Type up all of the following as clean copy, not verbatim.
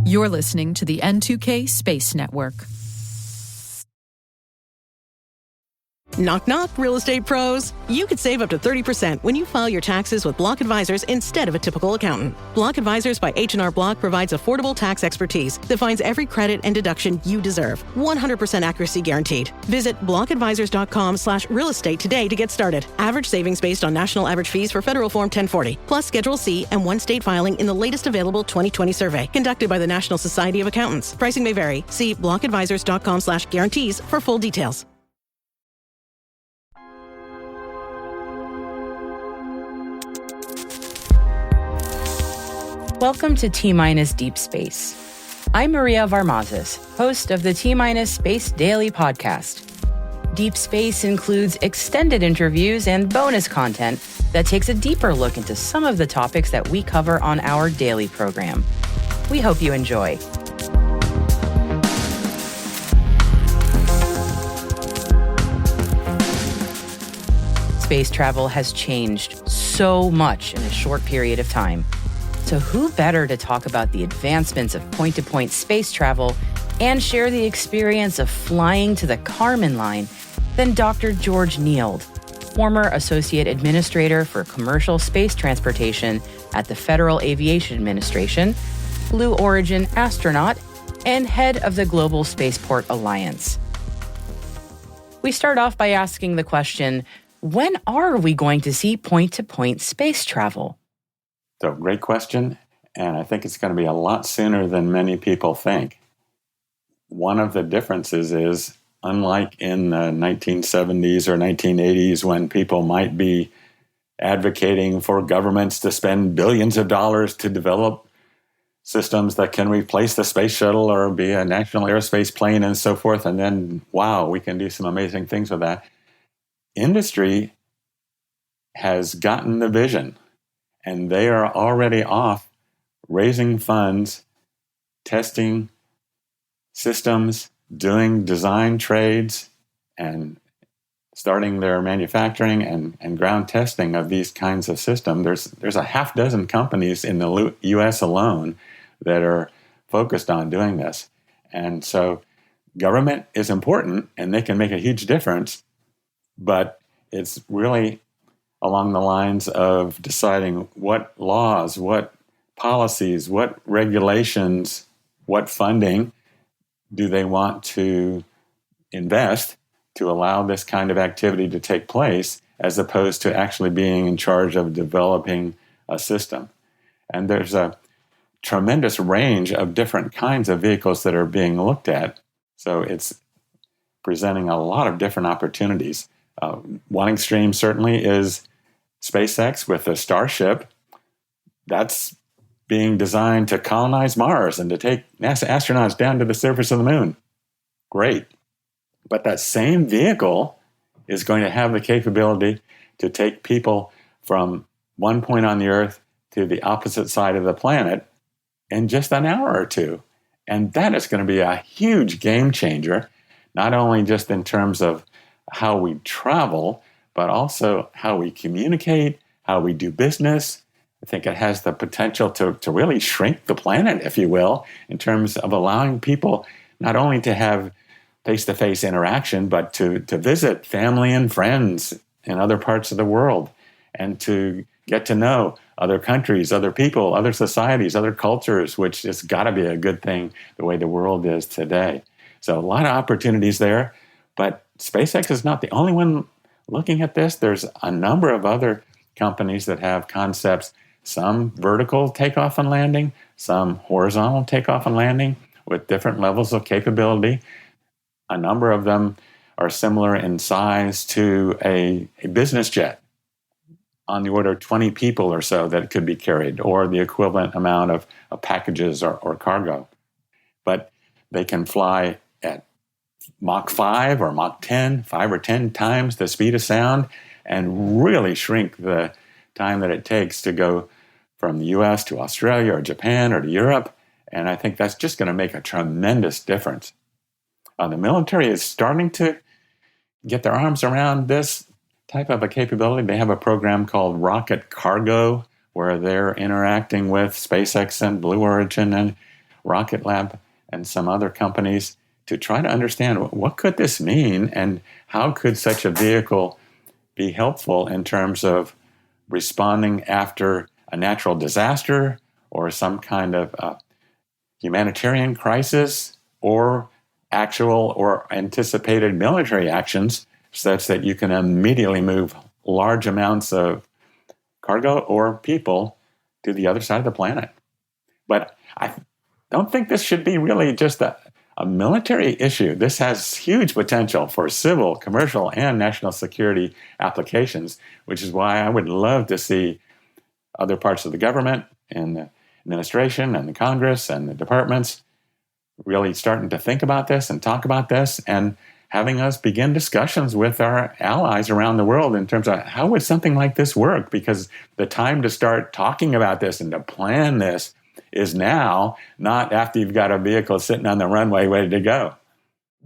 You're listening to the N2K Space Network. Knock, knock, real estate pros. You could save up to 30% when you file your taxes with Block Advisors instead of a typical accountant. Block Advisors by H&R Block provides affordable tax expertise that finds every credit and deduction you deserve. 100% accuracy guaranteed. Visit blockadvisors.com/real estate today to get started. Average savings based on national average fees for Federal Form 1040, plus Schedule C and one state filing in the latest available 2020 survey conducted by the National Society of Accountants. Pricing may vary. See blockadvisors.com/guarantees for full details. Welcome to T-Minus Deep Space. I'm Maria Varmazes, host of the T-Minus Space Daily podcast. Deep Space includes extended interviews and bonus content that takes a deeper look into some of the topics that we cover on our daily program. We hope you enjoy. Space travel has changed so much in a short period of time. So who better to talk about the advancements of point-to-point space travel and share the experience of flying to the Kármán line than Dr. George Nield, former Associate Administrator for Commercial Space Transportation at the Federal Aviation Administration, Blue Origin Astronaut, and Head of the Global Spaceport Alliance. We start off by asking the question, when are we going to see point-to-point space travel? So, great question, and I think it's going to be a lot sooner than many people think. One of the differences is, unlike in the 1970s or 1980s when people might be advocating for governments to spend billions of dollars to develop systems that can replace the space shuttle or be a national aerospace plane and so forth, and then, wow, we can do some amazing things with that. Industry has gotten the vision. And they are already off raising funds, testing systems, doing design trades, and starting their manufacturing and ground testing of these kinds of systems. There's a half dozen companies in the U.S. alone that are focused on doing this. And so government is important, and they can make a huge difference, but it's really along the lines of deciding what laws, what policies, what regulations, what funding do they want to invest to allow this kind of activity to take place, as opposed to actually being in charge of developing a system. And there's a tremendous range of different kinds of vehicles that are being looked at. So it's presenting a lot of different opportunities. One extreme certainly is SpaceX with the Starship. That's being designed to colonize Mars and to take NASA astronauts down to the surface of the moon. Great. But that same vehicle is going to have the capability to take people from one point on the Earth to the opposite side of the planet in just an hour or two. And that is going to be a huge game changer, not only just in terms of how we travel, but also how we communicate, how we do business. I think it has the potential to really shrink the planet, if you will, in terms of allowing people not only to have face-to-face interaction, but to visit family and friends in other parts of the world and to get to know other countries, other people, other societies, other cultures, which has got to be a good thing the way the world is today. So a lot of opportunities there, but SpaceX is not the only one looking at this. There's a number of other companies that have concepts, some vertical takeoff and landing, some horizontal takeoff and landing with different levels of capability. A number of them are similar in size to a business jet, on the order of 20 people or so that could be carried, or the equivalent amount of packages or cargo. But they can fly at Mach 5 or Mach 10, 5 or 10 times the speed of sound, and really shrink the time that it takes to go from the US to Australia or Japan or to Europe. And I think that's just going to make a tremendous difference. The military is starting to get their arms around this type of a capability. They have a program called Rocket Cargo, where they're interacting with SpaceX and Blue Origin and Rocket Lab and some other companies to try to understand what could this mean and how could such a vehicle be helpful in terms of responding after a natural disaster or some kind of humanitarian crisis or actual or anticipated military actions such that you can immediately move large amounts of cargo or people to the other side of the planet. But I don't think this should be really just a military issue. This has huge potential for civil, commercial, and national security applications, which is why I would love to see other parts of the government and the administration and the Congress and the departments really starting to think about this and talk about this and having us begin discussions with our allies around the world in terms of how would something like this work? Because the time to start talking about this and to plan this is now, not after you've got a vehicle sitting on the runway ready to go.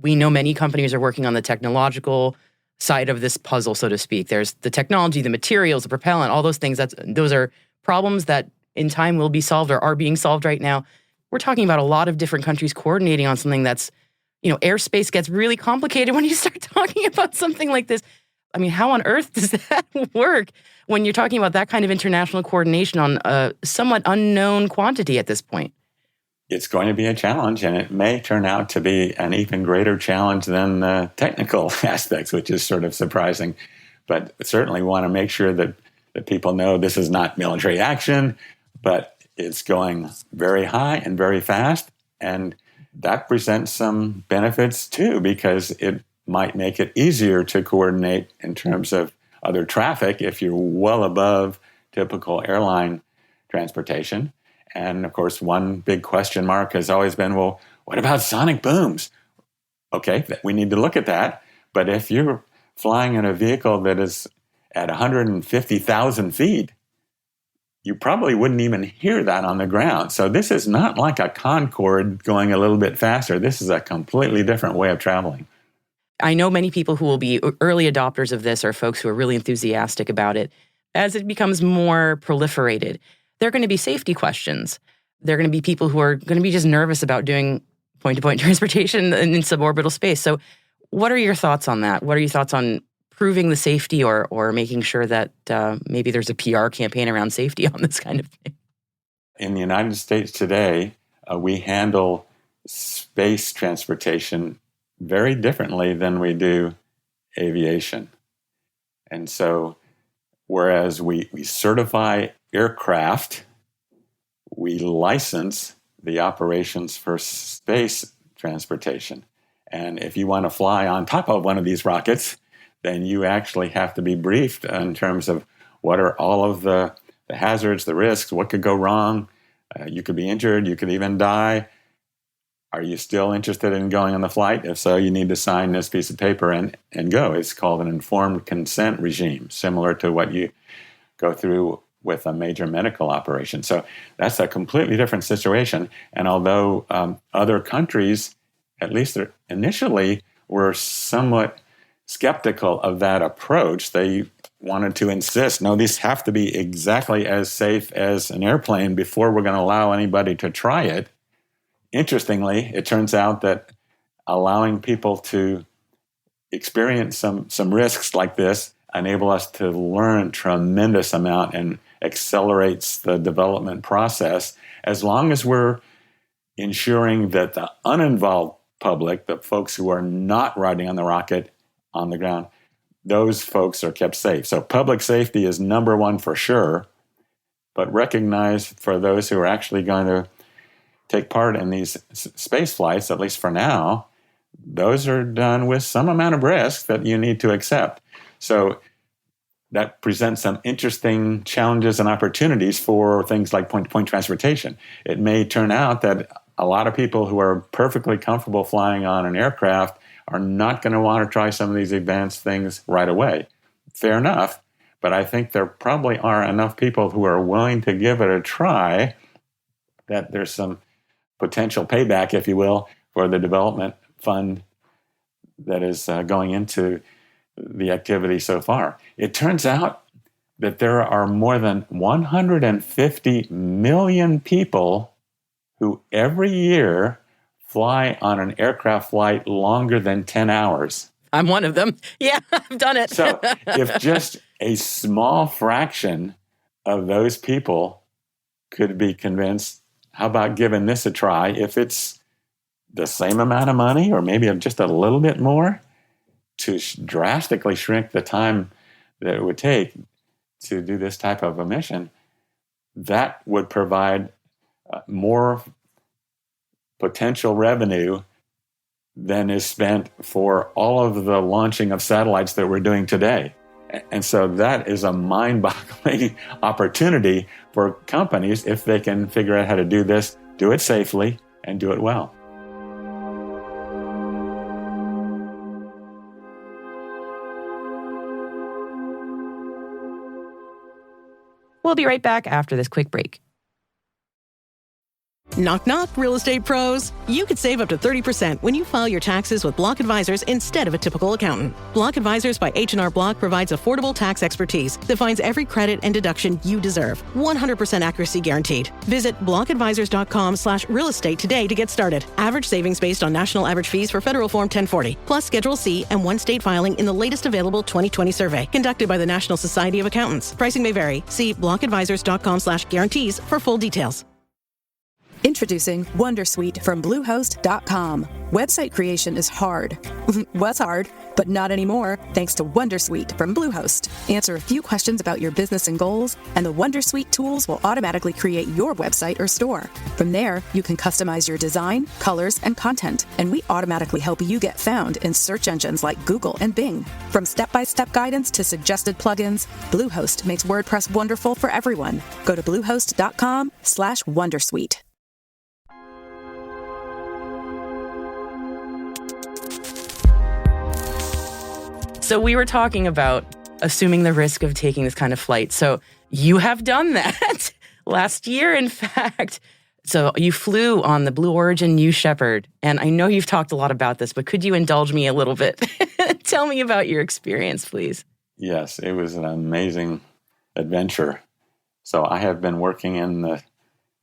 We know many companies are working on the technological side of this puzzle, so to speak. There's the technology, the materials, the propellant, all those things. Those are problems that in time will be solved or are being solved right now. We're talking about a lot of different countries coordinating on something that's, airspace gets really complicated when you start talking about something like this. I mean, how on earth does that work when you're talking about that kind of international coordination on a somewhat unknown quantity at this point? It's going to be a challenge, and it may turn out to be an even greater challenge than the technical aspects, which is sort of surprising. But certainly want to make sure that people know this is not military action, but it's going very high and very fast. And that presents some benefits too, because it might make it easier to coordinate in terms of other traffic if you're well above typical airline transportation. And of course, one big question mark has always been, well, what about sonic booms? Okay, we need to look at that. But if you're flying in a vehicle that is at 150,000 feet, you probably wouldn't even hear that on the ground. So this is not like a Concorde going a little bit faster. This is a completely different way of traveling. I know many people who will be early adopters of this are folks who are really enthusiastic about it. As it becomes more proliferated, there are going to be safety questions. There are going to be people who are going to be just nervous about doing point-to-point transportation in suborbital space. So what are your thoughts on that? What are your thoughts on proving the safety or making sure that maybe there's a PR campaign around safety on this kind of thing? In the United States today, we handle space transportation very differently than we do aviation. And so, whereas we certify aircraft, we license the operations for space transportation. And if you want to fly on top of one of these rockets, then you actually have to be briefed in terms of what are all of the hazards, the risks, what could go wrong. You could be injured, you could even die. Are you still interested in going on the flight? If so, you need to sign this piece of paper and go. It's called an informed consent regime, similar to what you go through with a major medical operation. So that's a completely different situation. And although other countries, at least initially, were somewhat skeptical of that approach, they wanted to insist, no, these have to be exactly as safe as an airplane before we're going to allow anybody to try it. Interestingly, it turns out that allowing people to experience some risks like this enable us to learn tremendous amount and accelerates the development process, as long as we're ensuring that the uninvolved public, the folks who are not riding on the rocket on the ground, those folks are kept safe. So public safety is number one for sure, but recognize for those who are actually going to take part in these space flights, at least for now, those are done with some amount of risk that you need to accept. So that presents some interesting challenges and opportunities for things like point-to-point transportation. It may turn out that a lot of people who are perfectly comfortable flying on an aircraft are not going to want to try some of these advanced things right away. Fair enough, but I think there probably are enough people who are willing to give it a try that there's some potential payback, if you will, for the development fund that is going into the activity so far. It turns out that there are more than 150 million people who every year fly on an aircraft flight longer than 10 hours. I'm one of them. Yeah, I've done it. So if just a small fraction of those people could be convinced, how about giving this a try? If it's the same amount of money or maybe just a little bit more, to drastically shrink the time that it would take to do this type of a mission, that would provide more potential revenue than is spent for all of the launching of satellites that we're doing today. And so that is a mind-boggling opportunity for companies if they can figure out how to do this, do it safely, and do it well. We'll be right back after this quick break. Knock, knock, real estate pros. You could save up to 30% when you file your taxes with Block Advisors instead of a typical accountant. Block Advisors by H&R Block provides affordable tax expertise that finds every credit and deduction you deserve. 100% accuracy guaranteed. Visit blockadvisors.com/real estate today to get started. Average savings based on national average fees for Federal Form 1040, plus Schedule C and one state filing in the latest available 2020 survey conducted by the National Society of Accountants. Pricing may vary. See blockadvisors.com/guarantees for full details. Introducing Wondersuite from Bluehost.com. Website creation is hard. Was hard, but not anymore thanks to Wondersuite from Bluehost. Answer a few questions about your business and goals, and the Wondersuite tools will automatically create your website or store. From there, you can customize your design, colors, and content, and we automatically help you get found in search engines like Google and Bing. From step-by-step guidance to suggested plugins, Bluehost makes WordPress wonderful for everyone. Go to bluehost.com/Wondersuite. So we were talking about assuming the risk of taking this kind of flight. So you have done that last year, in fact. So you flew on the Blue Origin New Shepard. And I know you've talked a lot about this, but could you indulge me a little bit? Tell me about your experience, please. Yes, it was an amazing adventure. So I have been working in the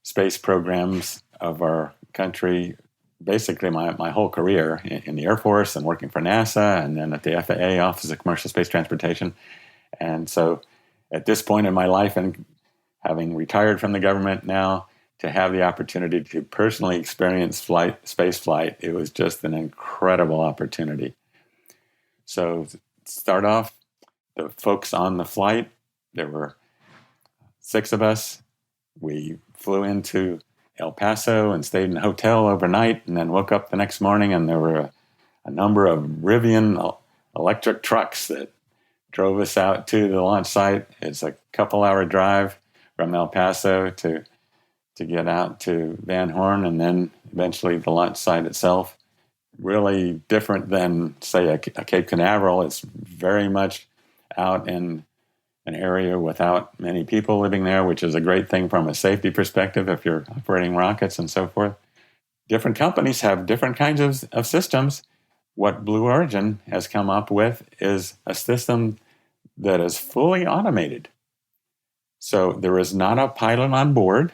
space programs of our country basically my whole career in the Air Force and working for NASA and then at the FAA, Office of Commercial Space Transportation. And so at this point in my life and having retired from the government now, to have the opportunity to personally experience space flight, it was just an incredible opportunity. So to start off, the folks on the flight, there were 6 of us. We flew into El Paso and stayed in a hotel overnight and then woke up the next morning and there were a number of Rivian electric trucks that drove us out to the launch site. It's a couple-hour drive from El Paso to get out to Van Horn and then eventually the launch site itself. Really different than, say, a Cape Canaveral. It's very much out in an area without many people living there, which is a great thing from a safety perspective if you're operating rockets and so forth. Different companies have different kinds of systems. What Blue Origin has come up with is a system that is fully automated. So there is not a pilot on board.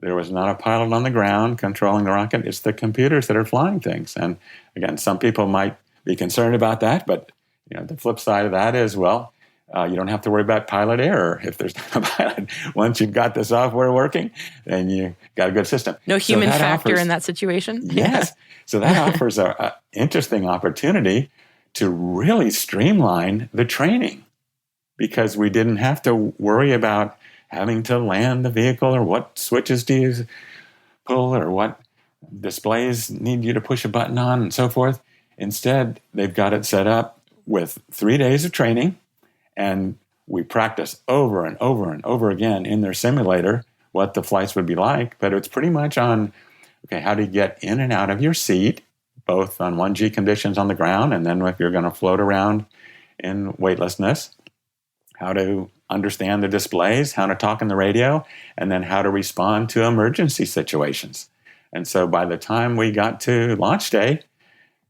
There was not a pilot on the ground controlling the rocket. It's the computers that are flying things. And again, some people might be concerned about that, but the flip side of that is, you don't have to worry about pilot error if there's not a pilot. Once you've got the software working, then you got a good system. No human factor in that situation? Yes. So that offers an interesting opportunity to really streamline the training because we didn't have to worry about having to land the vehicle or what switches do you pull or what displays need you to push a button on and so forth. Instead, they've got it set up with 3 days of training. And we practice over and over and over again in their simulator what the flights would be like. But it's pretty much on, how do you get in and out of your seat, both on 1G conditions on the ground, and then if you're going to float around in weightlessness, how to understand the displays, how to talk in the radio, and then how to respond to emergency situations. And so by the time we got to launch day,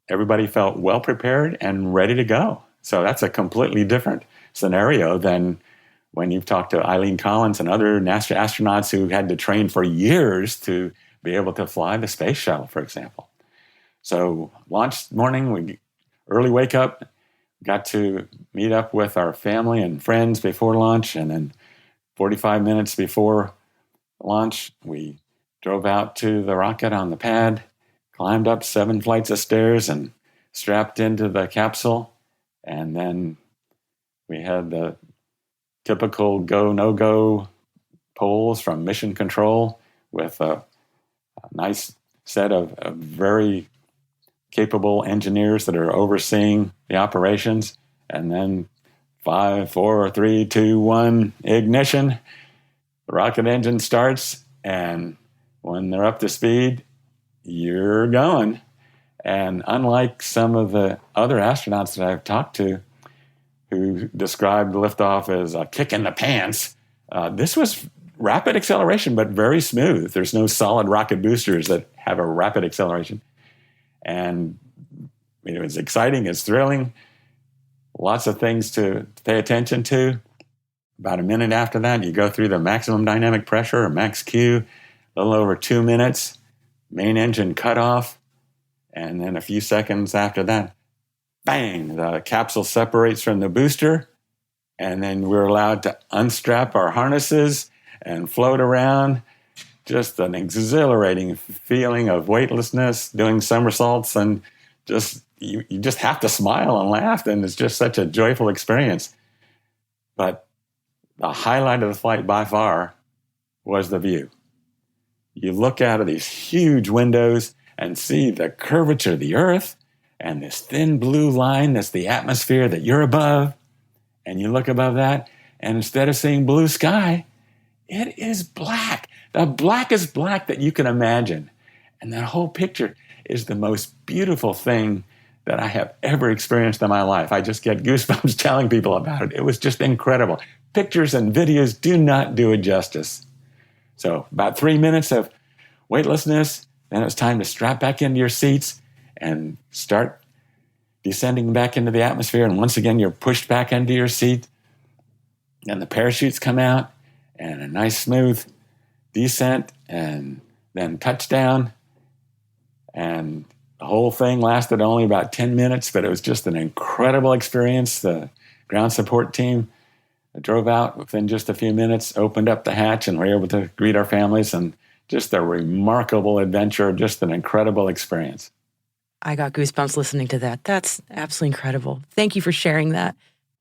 everybody felt well prepared and ready to go. So that's a completely different scenario than when you've talked to Eileen Collins and other NASA astronauts who had to train for years to be able to fly the space shuttle, for example. So launch morning, we early wake up, got to meet up with our family and friends before launch, and then 45 minutes before launch, we drove out to the rocket on the pad, climbed up 7 flights of stairs and strapped into the capsule. And then we had the typical go, no-go polls from mission control with a nice set of very capable engineers that are overseeing the operations. And then 5, 4, 3, 2, 1, ignition. The rocket engine starts, and when they're up to speed, you're going. And unlike some of the other astronauts that I've talked to who described liftoff as a kick in the pants, this was rapid acceleration, but very smooth. There's no solid rocket boosters that have a rapid acceleration. And it's exciting, it's thrilling, lots of things to pay attention to. About a minute after that, you go through the maximum dynamic pressure, or max Q, a little over 2 minutes, main engine cut off, and then a few seconds after that, bang, the capsule separates from the booster, and then we're allowed to unstrap our harnesses and float around. Just an exhilarating feeling of weightlessness, doing somersaults, and you just have to smile and laugh, and it's just such a joyful experience. But the highlight of the flight by far was the view. You look out of these huge windows and see the curvature of the Earth and this thin blue line that's the atmosphere that you're above. And you look above that, and instead of seeing blue sky, it is black. The blackest black that you can imagine. And that whole picture is the most beautiful thing that I have ever experienced in my life. I just get goosebumps telling people about it. It was just incredible. Pictures and videos do not do it justice. So about 3 minutes of weightlessness, then it was time to strap back into your seats and start descending back into the atmosphere. And once again, you're pushed back into your seat. And the parachutes come out, and a nice smooth descent, and then touchdown. And the whole thing lasted only about 10 minutes, but it was just an incredible experience. The ground support team drove out within just a few minutes, opened up the hatch, and were able to greet our families. And just a remarkable adventure, just an incredible experience. I got goosebumps listening to that. That's absolutely incredible. Thank you for sharing that.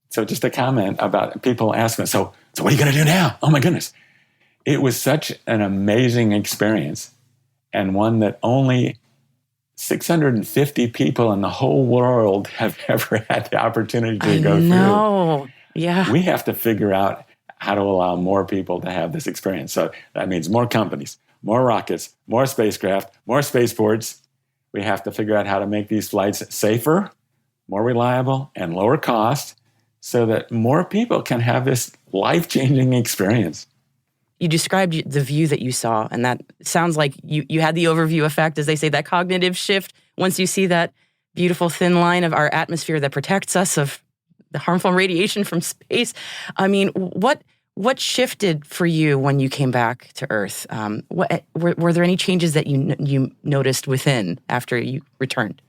So just a comment about people asking, so what are you going to do now? Oh my goodness. It was such an amazing experience, and one that only 650 people in the whole world have ever had the opportunity to go through. Yeah. We have to figure out how to allow more people to have this experience. So that means more companies, more rockets, more spacecraft, more spaceports. We have to figure out how to make these flights safer, more reliable, and lower cost, so that more people can have this life-changing experience. You described the view that you saw, and that sounds like you had the overview effect, as they say, that cognitive shift. Once you see that beautiful thin line of our atmosphere that protects us of the harmful radiation from space. I mean, what shifted for you when you came back to Earth? Were there any changes that you noticed within after you returned?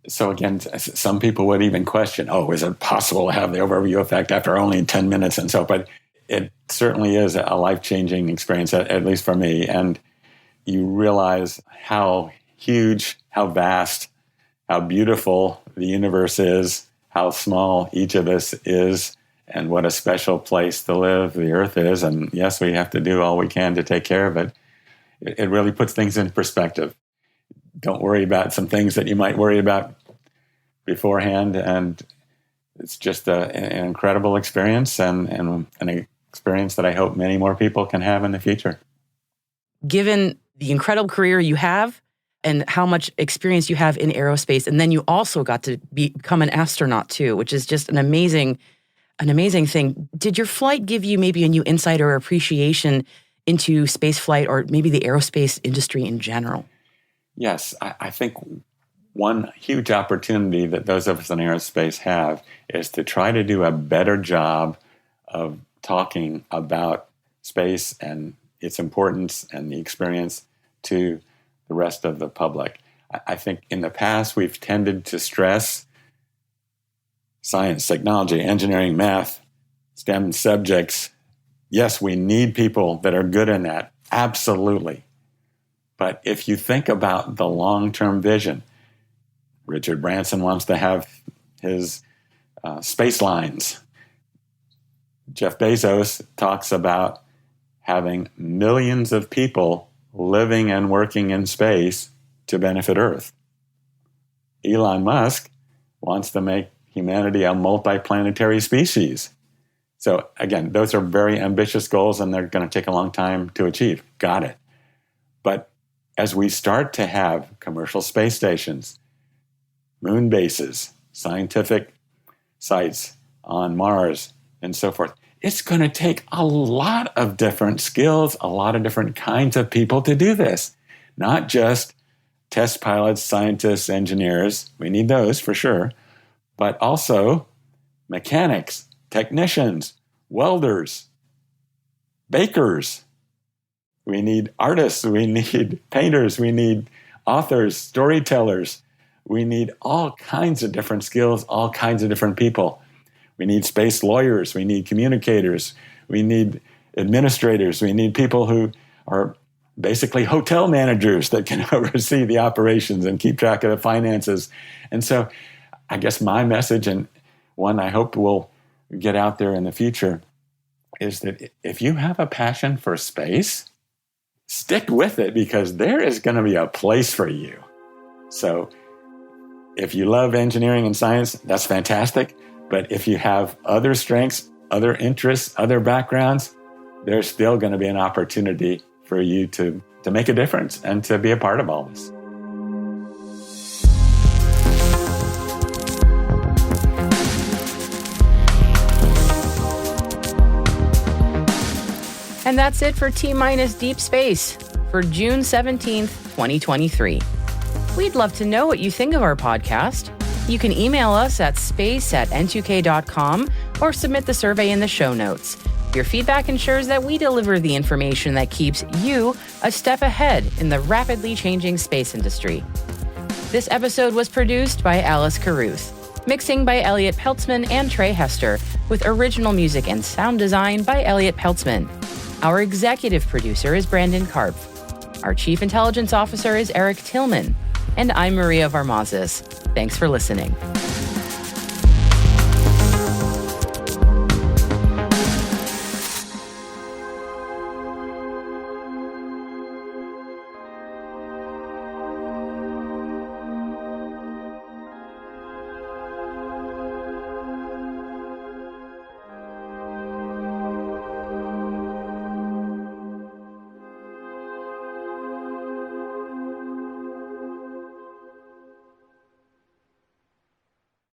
So again, some people would even question, is it possible to have the overview effect after only 10 minutes and so, but it certainly is a life-changing experience, at least for me. And you realize how huge, how vast, how beautiful the universe is, how small each of us is, and what a special place to live the Earth is. And yes, we have to do all we can to take care of it. It really puts things in perspective. Don't worry about some things that you might worry about beforehand. And it's just an incredible experience, and an experience that I hope many more people can have in the future. Given the incredible career you have and how much experience you have in aerospace, and then you also got to become an astronaut too, which is just an amazing thing. Did your flight give you maybe a new insight or appreciation into space flight, or maybe the aerospace industry in general? Yes, I think one huge opportunity that those of us in aerospace have is to try to do a better job of talking about space and its importance and the experience to the rest of the public. I think in the past we've tended to stress science, technology, engineering, math, STEM subjects. Yes, we need people that are good in that. Absolutely. But if you think about the long-term vision, Richard Branson wants to have his space lines. Jeff Bezos talks about having millions of people living and working in space to benefit Earth. Elon Musk wants to make humanity a multiplanetary species. So again, those are very ambitious goals and they're going to take a long time to achieve. Got it. But as we start to have commercial space stations, moon bases, scientific sites on Mars, and so forth, it's going to take a lot of different skills, a lot of different kinds of people to do this. Not just test pilots, scientists, engineers. We need those for sure. But also mechanics, technicians, welders, bakers. We need artists. We need painters. We need authors, storytellers. We need all kinds of different skills, all kinds of different people. We need space lawyers. We need communicators. We need administrators. We need people who are basically hotel managers that can oversee the operations and keep track of the finances. And so I guess my message, and one I hope will get out there in the future, is that if you have a passion for space, stick with it because there is going to be a place for you. So if you love engineering and science, that's fantastic. But if you have other strengths, other interests, other backgrounds, there's still going to be an opportunity for you to make a difference and to be a part of all this. And that's it for T-Minus Deep Space for June 17th, 2023. We'd love to know what you think of our podcast. You can email us at space@n2k.com or submit the survey in the show notes. Your feedback ensures that we deliver the information that keeps you a step ahead in the rapidly changing space industry. This episode was produced by Alice Carruth, mixing by Elliot Peltzman and Trey Hester, with original music and sound design by Elliot Peltzman. Our executive producer is Brandon Karpf. Our chief intelligence officer is Eric Tillman. And I'm Maria Varmazes. Thanks for listening.